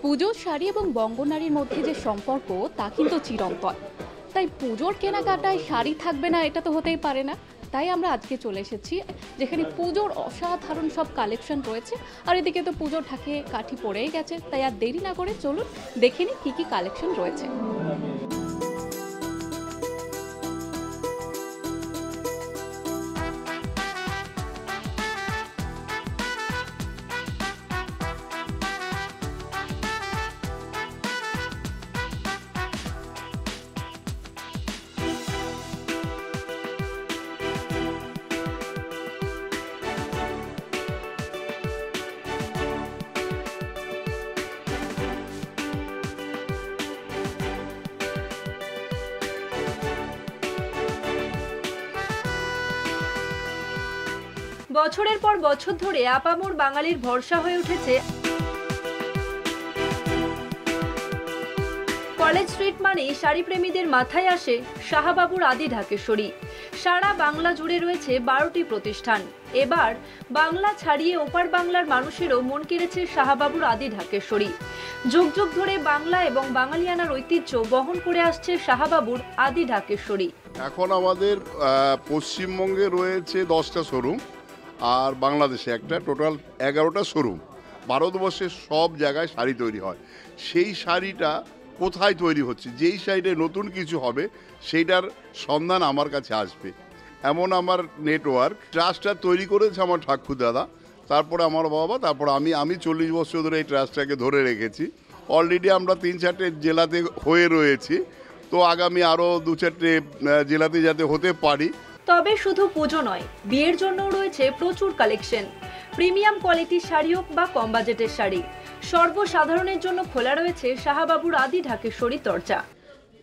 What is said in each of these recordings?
পুজোর শাড়ি এবং বঙ্গনারীর মধ্যে যে সম্পর্ক তা কিন্তু চিরন্তন। তাই পুজোর কেনাকাটায় শাড়ি থাকবে না এটা তো হতেই পারে না। তাই আমরা আজকে চলে এসেছি যেখানে পুজোর অসাধারণ সব কালেকশন রয়েছে, আর এদিকে তো পুজোর ঢাকে কাঠি পড়েই গেছে। তাই আর দেরি না করে চলুন দেখে নিই কী কালেকশন রয়েছে। বছরের পর বছর ধরে আপামর বাঙালির ভরসা হয়ে উঠেছে কলেজ স্ট্রিট মানে শাড়ি প্রেমীদের মাথায় আসে শাহবাবুর আদি ঢাকেশ্বরী। সারা বাংলা জুড়ে রয়েছে 12টি প্রতিষ্ঠান। এবার বাংলা ছাড়িয়ে ওপার বাংলার মানুষেরও মন কেড়েছে শাহবাবুর আদি ঢাকেশ্বরী। যুগ যুগ ধরে বাংলা এবং বাঙালিয়ানার ঐতিহ্য বহন করে আসছে শাহবাবুর আদি ঢাকেশ্বরী। এখন আমাদের পশ্চিমবঙ্গে রয়েছে 10টা শোরুম, আর বাংলাদেশে একটা, টোটাল 11টা শোরুম। ভারতবর্ষের সব জায়গায় শাড়ি তৈরি হয়। সেই শাড়িটা কোথায় তৈরি হচ্ছে, যেই শাড়িটা নতুন কিছু হবে সেইটার সন্ধান আমার কাছে আসবে, এমন আমার নেটওয়ার্ক। ট্রাস্টটা তৈরি করেছে আমার ঠাকুর দাদা, তারপরে আমার বাবা, তারপর আমি 40 বছর ধরে এই ট্রাস্টটাকে ধরে রেখেছি। অলরেডি আমরা 3-4টে জেলাতে হয়ে রয়েছি, তো আগামী আরও 2-4টে জেলাতে যাতে হতে পারি। তবে শুধু পুজো নয়, বিয়ের জন্যও রয়েছে প্রচুর কালেকশন। প্রিমিয়াম কোয়ালিটির শাড়ি হোক বা কম বাজেটের শাড়ি, সর্বসাধারণের জন্য খোলা রয়েছে শাহবাবুর আদি ঢাকেশ্বরী দরজা।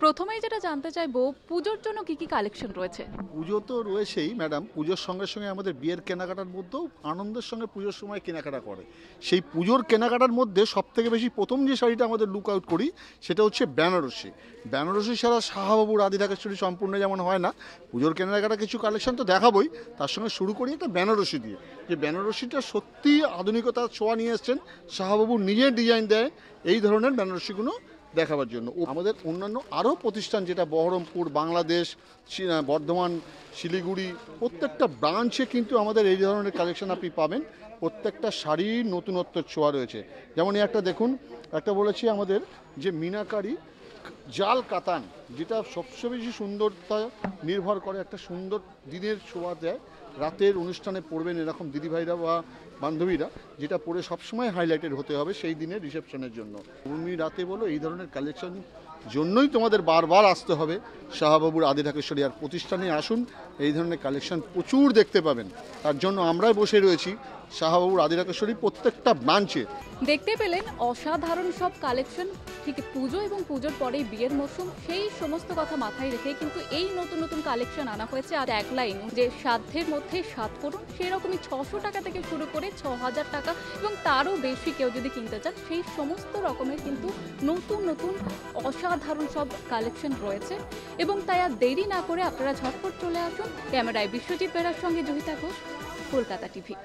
প্রথমেই যেটা জানতে চাইবো, পুজোর জন্য কি কালেকশন রয়েছে? পুজো তো রয়েছেই ম্যাডাম, পুজোর সঙ্গে সঙ্গে আমাদের বিয়ের কেনাকাটার মধ্যেও আনন্দের সঙ্গে পুজোর সময় কেনাকাটা করে। সেই পুজোর কেনাকাটার মধ্যে সবথেকে বেশি প্রথম যে শাড়িটা আমাদের লুক আউট করি সেটা হচ্ছে বেনারসি। বেনারসি ছাড়া শাহবাবুর আদি ঢাকেশ্বরী সম্পূর্ণ যেমন হয় না। পুজোর কেনাকাটা কিছু কালেকশন তো দেখাবই, তার সঙ্গে শুরু করি একটা বেনারসি দিয়ে। যে বেনারসিটা সত্যি আধুনিকতার ছোঁয়া নিয়ে এসছেন, শাহবাবু নিজে ডিজাইন দেয় এই ধরনের বেনারসিগুলো দেখাবার জন্য। আমাদের অন্যান্য আরও প্রতিষ্ঠান, যেটা বহরমপুর, বাংলাদেশ, বর্ধমান, শিলিগুড়ি, প্রত্যেকটা ব্রাঞ্চে কিন্তু আমাদের এই ধরনের কালেকশন আপনি পাবেন। প্রত্যেকটা শাড়ির নতুনত্বের ছোঁয়া রয়েছে। যেমন এই একটা দেখুন, একটা বলেছি আমাদের যে মিনাকারি জাল কাতান, যেটা সবচেয়ে বেশি সুন্দরতা নির্ভর করে, একটা সুন্দর দিনের ছোঁয়া দেয়। রাতের অনুষ্ঠানে পরবেন এরকম দিদিভাইরা বা বান্ধবীরা, যেটা পরে সবসময় হাইলাইটেড হতে হবে সেই দিনের রিসেপশনের জন্য। তুমি রাতে বলো, এই ধরনের কালেকশন জন্যই তোমাদের বারবার আসতে হবে শাহবাবুর আদি ঢাকেশ্বরী। আর প্রতিষ্ঠানে আসুন, এই ধরনের কালেকশন প্রচুর দেখতে পাবেন। তার জন্য আমরাই বসে রয়েছি শাহবাবুর আদি ঢাকেশ্বরী প্রত্যেকটা ব্রাঞ্চে। দেখতে পেলেন অসাধারণ সব কালেকশন। ঠিক পুজো এবং পুজোর পরেই বিয়ের মৌসুম, সেই সমস্ত কথা মাথায় রেখে কিন্তু এই নতুন নতুন কালেকশন আনা হয়েছে। আর এক লাইন যে সাধ্যের মধ্যে সাত করুন, সেরকমই 600 টাকা থেকে শুরু করে 6000 টাকা এবং তারও বেশি কেউ যদি কিনতে চান, সেই সমস্ত রকমের কিন্তু নতুন নতুন অসাধারণ সব কালেকশন রয়েছে। এবং তাই আর দেরি না করে আপনারা ঝটপট চলে আসুন। ক্যামেরায় বিশ্বজিৎ বেরার সঙ্গে জহিতা ঘোষ, কলকাতা টিভি।